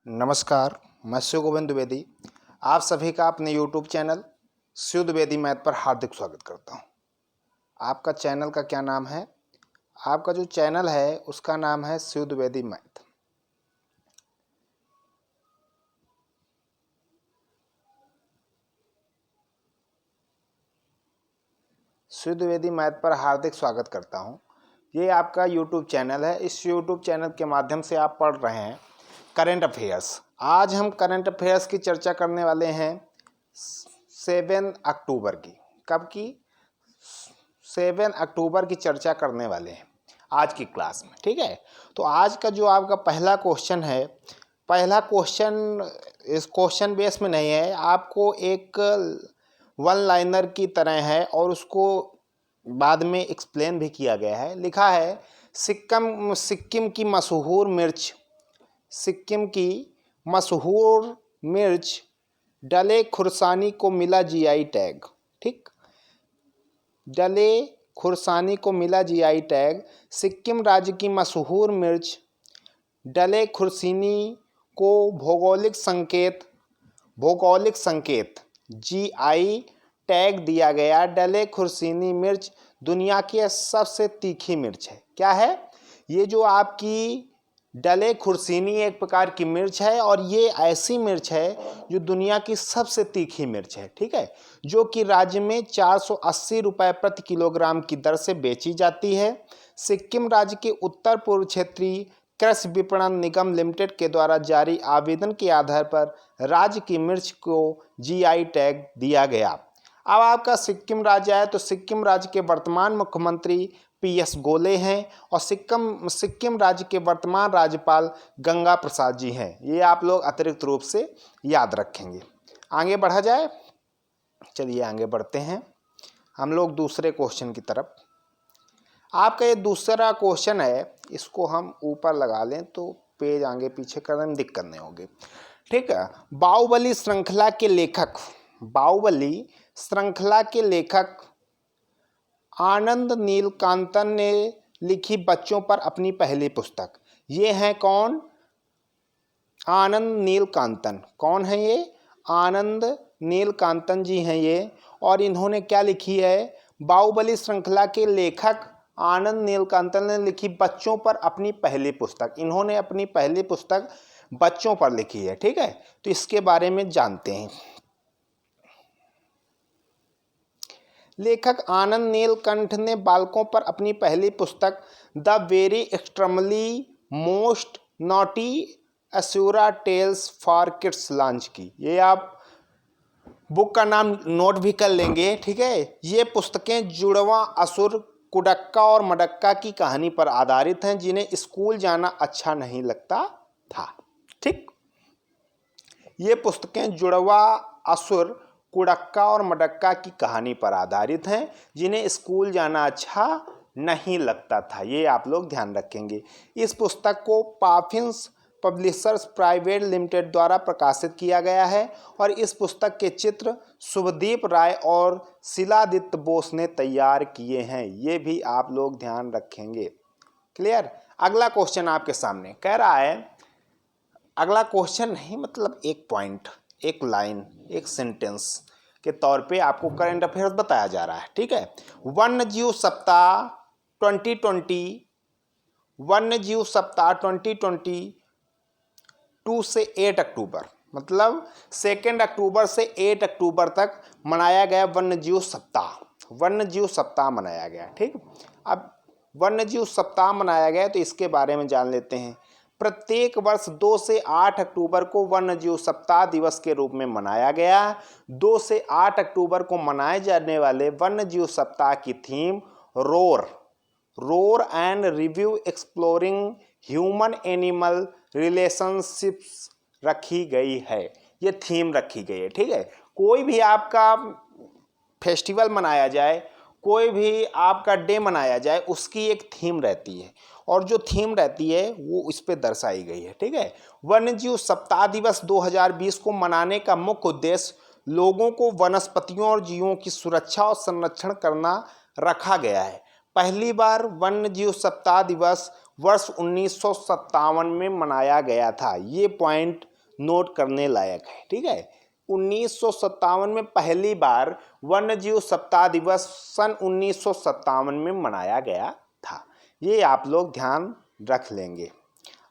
नमस्कार, मैं शिव गोविंद द्विवेदी आप सभी का अपने YouTube channel Shiv Dwivedi math पर हार्दिक स्वागत करता हूं। आपका चैनल का क्या नाम है? आपका जो चैनल है उसका नाम है शिव द्विवेदी मैथ। शिव द्विवेदी मैथ पर हार्दिक स्वागत करता हूं। ये आपका YouTube चैनल है। इस YouTube चैनल के माध्यम से आप पढ़ रहे हैं करंट अफेयर्स। आज हम करंट अफेयर्स की चर्चा करने वाले हैं 7 अक्टूबर की। कब की? 7 अक्टूबर की चर्चा करने वाले हैं आज की क्लास में। ठीक है, तो आज का जो आपका पहला क्वेश्चन है, पहला क्वेश्चन इस क्वेश्चन बेस में नहीं है, आपको एक वन लाइनर की तरह है और उसको बाद में एक्सप्लेन भी किया गया है। लिखा है सिक्किम की मशहूर मिर्च, सिक्किम की मशहूर मिर्च डले खुरसानी को मिला जीआई टैग। ठीक, डले खुरसानी को मिला जीआई टैग। सिक्किम राज्य की मशहूर मिर्च डले खुरसानी को भौगोलिक संकेत जीआई टैग दिया गया। डले खुरसानी मिर्च दुनिया की सबसे तीखी मिर्च है। क्या है ये? जो आपकी डले खुरसानी एक प्रकार की मिर्च है और ये ऐसी मिर्च है जो दुनिया की सबसे तीखी मिर्च है। ठीक है, जो कि राज्य में 480 रुपये प्रति किलोग्राम की दर से बेची जाती है। सिक्किम राज्य के उत्तर पूर्व क्षेत्रीय कृषि विपणन निगम लिमिटेड के द्वारा जारी आवेदन के आधार पर राज्य की मिर्च को जीआई टैग दिया गया। अब आपका सिक्किम राज्य है तो सिक्किम राज्य के वर्तमान मुख्यमंत्री पीएस गोले हैं और सिक्किम राज्य के वर्तमान राज्यपाल गंगा प्रसाद जी हैं। ये आप लोग अतिरिक्त रूप से याद रखेंगे। आगे बढ़ा जाए, चलिए आगे बढ़ते हैं हम लोग दूसरे क्वेश्चन की तरफ। आपका ये दूसरा क्वेश्चन है, इसको हम ऊपर लगा लें तो पेज आगे पीछे करने में दिक्कत नहीं होगी। ठीक है, बाहुबली श्रृंखला के लेखक आनंद नीलकांतन ने लिखी बच्चों पर अपनी पहली पुस्तक। ये हैं कौन? आनंद नीलकांतन। कौन है ये? आनंद नीलकांतन जी हैं ये। और इन्होंने क्या लिखी है? बाहुबली श्रृंखला के लेखक आनंद नीलकांतन ने लिखी बच्चों पर अपनी पहली पुस्तक। इन्होंने अपनी पहली पुस्तक बच्चों पर लिखी है। ठीक है, तो इसके बारे में जानते हैं। लेखक आनंद नीलकंठ ने बालकों पर अपनी पहली पुस्तक the very extremely most naughty Asura tales for kids launch की। ये आप बुक का नाम नोट भी कर लेंगे। ठीक है, ये पुस्तकें जुड़वा असुर कुडक्का और मडक्का की कहानी पर आधारित हैं जिन्हें स्कूल जाना अच्छा नहीं लगता था। ठीक, ये पुस्तकें जुड़वा असुर कुडक्का और मडक्का की कहानी पर आधारित हैं जिन्हें स्कूल जाना अच्छा नहीं लगता था। ये आप लोग ध्यान रखेंगे। इस पुस्तक को पाफिन्स पब्लिशर्स प्राइवेट लिमिटेड द्वारा प्रकाशित किया गया है और इस पुस्तक के चित्र शुभदीप राय और शिलादित्य बोस ने तैयार किए हैं। ये भी आप लोग ध्यान रखेंगे। क्लियर? अगला क्वेश्चन आपके सामने कह रहा है, अगला क्वेश्चन नहीं मतलब एक पॉइंट, एक लाइन, एक सेंटेंस के तौर पे आपको करंट अफेयर्स बताया जा रहा है। ठीक है, वन्य जीव सप्ताह 2022 से 8 अक्टूबर, मतलब 2 अक्टूबर से 8 अक्टूबर तक मनाया गया वन्य जीव सप्ताह मनाया गया। ठीक, अब वन्य जीव सप्ताह मनाया गया तो इसके बारे में जान लेते हैं। प्रत्येक वर्ष 2 से 8 अक्टूबर को वन्य जीव सप्ताह दिवस के रूप में मनाया गया। 2 से 8 अक्टूबर को मनाए जाने वाले वन्य जीव सप्ताह की theme roar and review exploring human animal relationships रखी गई है। ये थीम रखी गई है। ठीक है, कोई भी आपका फेस्टिवल मनाया जाए, कोई भी आपका डे मनाया जाए, उसकी एक थीम रहती है और जो थीम रहती है वो इस पे दर्शाई गई है। ठीक है, वन्यजीव सप्ताह दिवस 2020 को मनाने का मुख्य उद्देश्य लोगों को वनस्पतियों और जीवों की सुरक्षा और संरक्षण करना रखा गया है। पहली बार वन्यजीव सप्ताह दिवस वर्ष 1957 में मनाया गया था। ये पॉइंट नोट करने लायक है। ठीक है, 1957 में पहली बार वन्यजीव सप्ताह दिवस सन 1957 में मनाया गया था। ये आप लोग ध्यान रख लेंगे।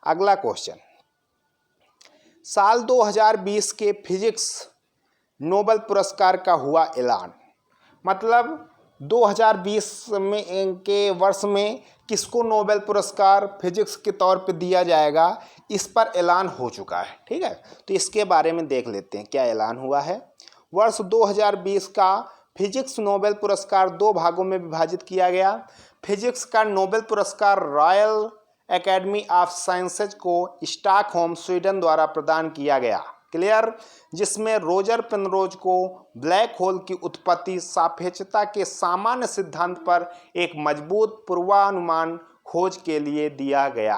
अगला क्वेश्चन, साल 2020 के फिजिक्स नोबेल पुरस्कार का हुआ ऐलान। मतलब 2020 में के वर्ष में किसको नोबेल पुरस्कार फिजिक्स के तौर पे दिया जाएगा, इस पर ऐलान हो चुका है। ठीक है, तो इसके बारे में देख लेते हैं क्या ऐलान हुआ है। वर्ष 2020 का फिजिक्स नोबेल पुरस्कार दो भागों में विभाजित किया गया। फिजिक्स का नोबेल पुरस्कार रॉयल एकेडमी ऑफ साइंसेज को स्टॉकहोम स्वीडन द्वारा प्रदान किया गया। क्लियर, जिसमें रोजर पेनरोज को ब्लैक होल की उत्पत्ति सापेक्षता के सामान्य सिद्धांत पर एक मजबूत पूर्वानुमान खोज के लिए दिया गया।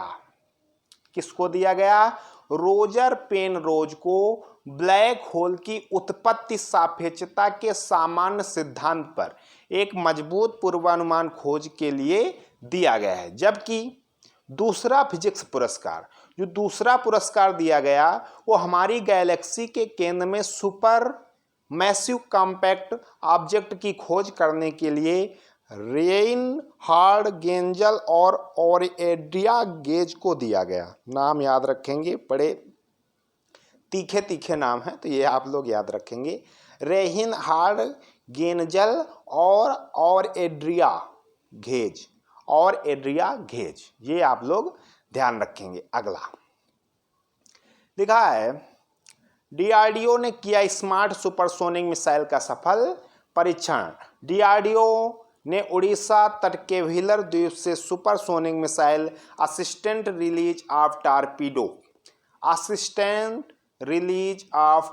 किसको दिया गया? रोजर पेनरोज को ब्लैक होल की उत्पत्ति सापेक्षता के सामान्य सिद्धांत पर एक मजबूत पूर्वानुमान खोज के लिए दिया गया है। जबकि दूसरा फिजिक्स पुरस्कार, जो दूसरा पुरस्कार दिया गया वो हमारी गैलेक्सी के केंद्र में सुपर मैसिव कॉम्पैक्ट ऑब्जेक्ट की खोज करने के लिए रेइनहार्ड गेंजल और एड्रिया गेज को दिया गया। नाम याद रखेंगे, बड़े तीखे तीखे नाम हैं, तो ये आप लोग याद रखेंगे। रेइनहार्ड गेंजल और एड्रिया गेज, ये आप लोग ध्यान रखेंगे। अगला लिखा है, डीआरडीओ ने किया स्मार्ट सुपरसोनिक मिसाइल का सफल परीक्षण। डीआरडीओ ने उड़ीसा तट के व्हीलर द्वीप से supersonic missile assistant release of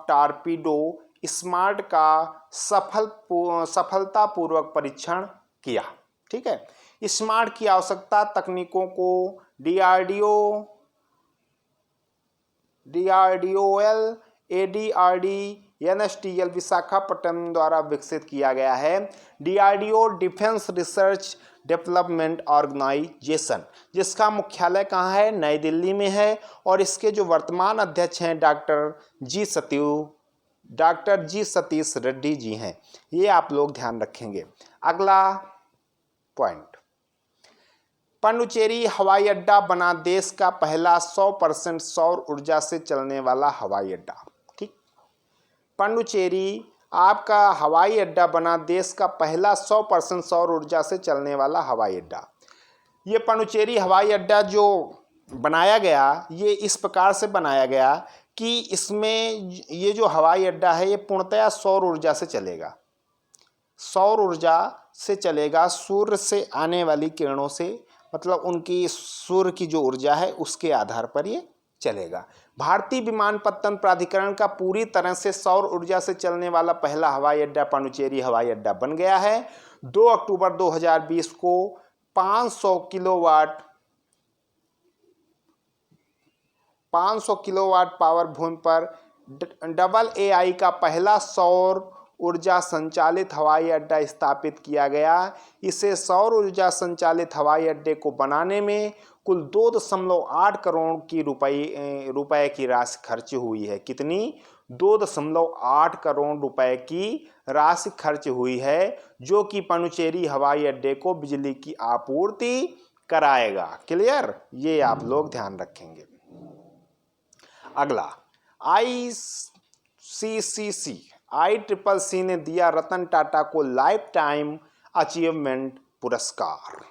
torpedo smart का सफलतापूर्वक परीक्षण किया। ठीक है, स्मार्ट की आवश्यकता तकनीकों को डीआरडीओएल, एडीआरडी, एनएसटीएल विशाखापट्टनम द्वारा विकसित किया गया है। DRDO defence research development organisation, जिसका मुख्यालय कहाँ है? नई दिल्ली में है। और इसके जो वर्तमान अध्यक्ष हैं डॉक्टर जी सतीश रेड्डी जी हैं। ये आप लोग ध्यान रखेंगे। अगला पॉइंट, पांडुचेरी हवाई अड्डा बना देश का पहला 100% सौर ऊर्जा से चलने वाला हवाई अड्डा। ठीक, पांडुचेरी आपका हवाई अड्डा बना देश का पहला 100% सौर ऊर्जा से चलने वाला हवाई अड्डा। ये पांडुचेरी हवाई अड्डा जो बनाया गया, ये इस प्रकार से बनाया गया कि इसमें ये जो हवाई अड्डा है ये पूर्णतया सौर ऊर्जा से चलेगा। सौर ऊर्जा से चलेगा, सूर्य से आने वाली किरणों से, मतलब उनकी सूर्य की जो ऊर्जा है उसके आधार पर ये चलेगा। भारतीय विमानपत्तन प्राधिकरण का पूरी तरह से सौर ऊर्जा से चलने वाला पहला हवाई अड्डा पांडुचेरी हवाई अड्डा बन गया है। 2 अक्टूबर 2020 को 500 किलोवाट पावर भूमि पर AA का पहला सौर ऊर्जा संचालित हवाई अड्डा स्थापित किया गया। इसे सौर ऊर्जा संचालित हवाई अड्डे को बनाने में कुल 2.8 करोड़ की रुपए की राशि खर्च हुई है। कितनी? 2.8 करोड़ रुपए की राशि खर्च हुई है, जो कि पांडुचेरी हवाई अड्डे को बिजली की आपूर्ति कराएगा। क्लियर, ये आप लोग ध्यान रखेंगे। अगला, ICCC ने दिया रतन टाटा को लाइफ टाइम अचीवमेंट पुरस्कार।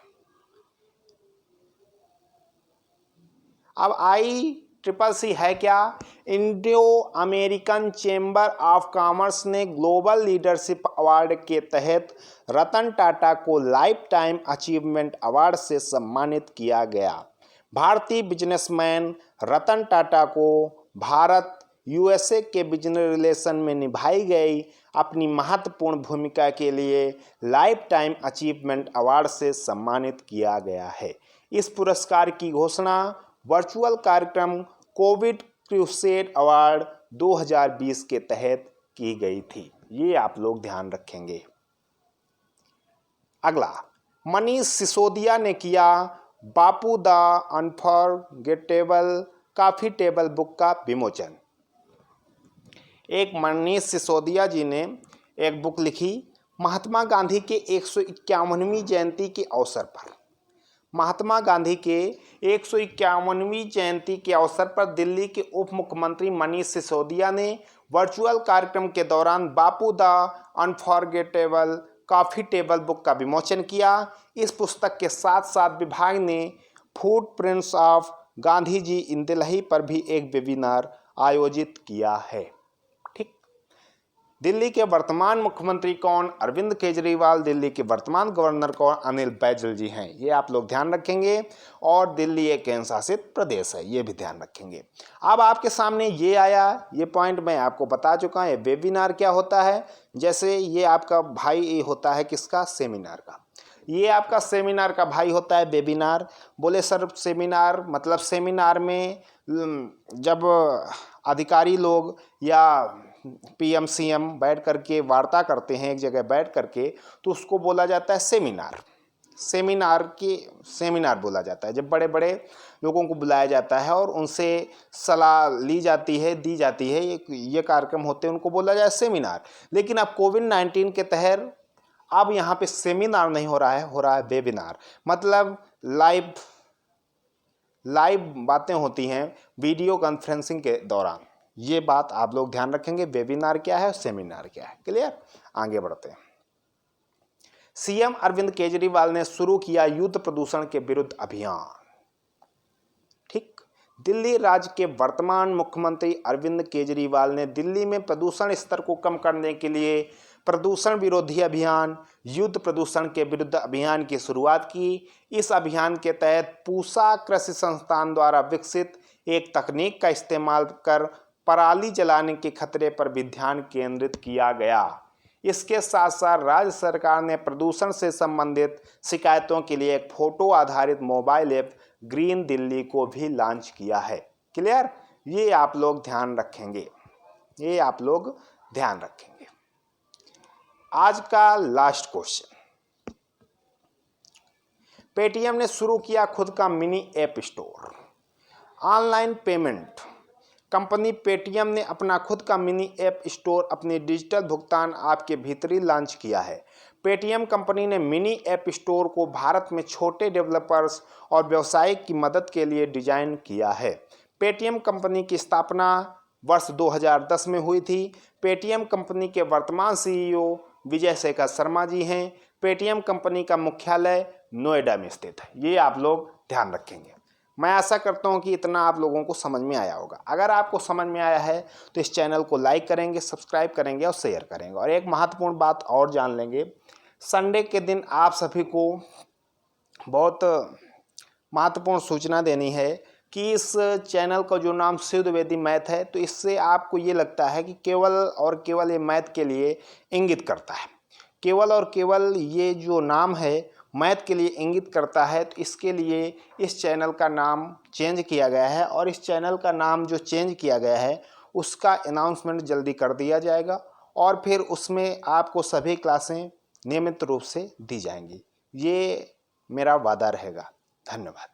अब ICCC है क्या? Indo American chamber of commerce ने ग्लोबल लीडरशिप अवार्ड के तहत रतन टाटा को लाइफ टाइम अचीवमेंट अवार्ड से सम्मानित किया गया। भारतीय बिजनेसमैन रतन टाटा को भारत USA के बिजनेस रिलेशन में निभाई गई अपनी महत्वपूर्ण भूमिका के लिए लाइफ टाइम अचीवमेंट अवार्ड से सम्मानित किया गया है। इस पुरस्कार की घोषणा वर्चुअल कार्यक्रम कोविड क्रूसेड अवार्ड 2020 के तहत की गई थी। ये आप लोग ध्यान रखेंगे। अगला, मनीष सिसोदिया ने किया Bapu the unforgettable coffee table book का विमोचन। एक मनीष सिसोदिया जी ने एक बुक लिखी महात्मा गांधी के 151वीं जयंती के अवसर पर। महात्मा गांधी के 151वीं जयंती के अवसर पर दिल्ली के उप मुख्यमंत्री मनीष सिसोदिया ने वर्चुअल कार्यक्रम के दौरान Bapu the unforgettable coffee table book का विमोचन किया। इस पुस्तक के साथ साथ विभाग ने फुटप्रिंट्स ऑफ गांधी जी इन दिल्ली पर भी एक वेबिनार आयोजित किया है। ठीक, दिल्ली के वर्तमान मुख्यमंत्री कौन? अरविंद केजरीवाल। दिल्ली के वर्तमान गवर्नर कौन? अनिल बैजल जी हैं। ये आप लोग ध्यान रखेंगे। और दिल्ली एक केंद्र शासित प्रदेश है, ये भी ध्यान रखेंगे। अब आपके सामने ये आया, ये पॉइंट मैं आपको बता चुका हूँ। ये वेबिनार क्या होता है? जैसे ये आपका भाई होता है किसका? सेमिनार का। ये आपका सेमिनार का भाई होता है वेबिनार। बोले सर सेमिनार मतलब सेमिनार में जब अधिकारी लोग या पीएम सीएम बैठ करके वार्ता करते हैं एक जगह बैठ करके, तो उसको बोला जाता है सेमिनार। सेमिनार बोला जाता है जब बड़े बड़े लोगों को बुलाया जाता है और उनसे सलाह ली जाती है, दी जाती है, ये कार्यक्रम होते हैं, उनको बोला जाए सेमिनार। लेकिन अब कोविड-19 के तहत अब यहाँ पे सेमिनार नहीं हो रहा है वेबिनार। मतलब लाइव बातें होती हैं वीडियो कॉन्फ्रेंसिंग के दौरान। ये बात आप लोग ध्यान रखेंगे, वेबिनार क्या है, सेमिनार क्या है। क्लियर? आगे बढ़ते हैं। सीएम अरविंद केजरीवाल ने शुरू किया युद्ध प्रदूषण के विरुद्ध अभियान। ठीक, दिल्ली राज्य के वर्तमान मुख्यमंत्री अरविंद केजरीवाल ने दिल्ली में प्रदूषण स्तर को कम करने के लिए प्रदूषण विरोधी अभियान युद्ध प्रदूषण के विरुद्ध अभियान की शुरुआत की। इस अभियान के तहत पूसा कृषि संस्थान द्वारा विकसित एक तकनीक का इस्तेमाल कर पराली जलाने के खतरे पर भी ध्यान केंद्रित किया गया। इसके साथ साथ राज्य सरकार ने प्रदूषण से संबंधित शिकायतों के लिए एक फोटो आधारित मोबाइल ऐप ग्रीन दिल्ली को भी लॉन्च किया है। क्लियर? ये आप लोग ध्यान रखेंगे, ये आप लोग ध्यान रखेंगे। आज का लास्ट क्वेश्चन। पेटीएम ने शुरू किया खुद का mini app store. Online payment company Paytm ने अपना खुद का मिनी ऐप स्टोर अपनी डिजिटल भुगतान ऐप के भीतर ही लॉन्च किया है। पेटीएम कंपनी ने मिनी ऐप स्टोर को भारत में छोटे डेवलपर्स और व्यवसायिक की मदद के लिए डिजाइन किया है। पेटीएम कंपनी की स्थापना वर्ष 2010 में हुई थी। पेटीएम कंपनी के वर्तमान सीईओ विजय शेखर शर्मा जी हैं। पेटीएम कंपनी का मुख्यालय नोएडा में स्थित है। ये आप लोग ध्यान रखेंगे। मैं आशा करता हूँ कि इतना आप लोगों को समझ में आया होगा। अगर आपको समझ में आया है तो इस चैनल को लाइक करेंगे, सब्सक्राइब करेंगे और शेयर करेंगे। और एक महत्वपूर्ण बात और जान लेंगे, संडे के दिन आप सभी को बहुत महत्वपूर्ण सूचना देनी है कि इस चैनल का जो नाम शिव द्विवेदी मैथ है, तो इससे आपको ये लगता है कि केवल और केवल ये मैथ के लिए इंगित करता है। केवल और केवल ये जो नाम है मैथ के लिए इंगित करता है, तो इसके लिए इस चैनल का नाम चेंज किया गया है। और इस चैनल का नाम जो चेंज किया गया है उसका अनाउंसमेंट जल्दी कर दिया जाएगा और फिर उसमें आपको सभी क्लासें नियमित रूप से दी जाएंगी। ये मेरा वादा रहेगा। धन्यवाद।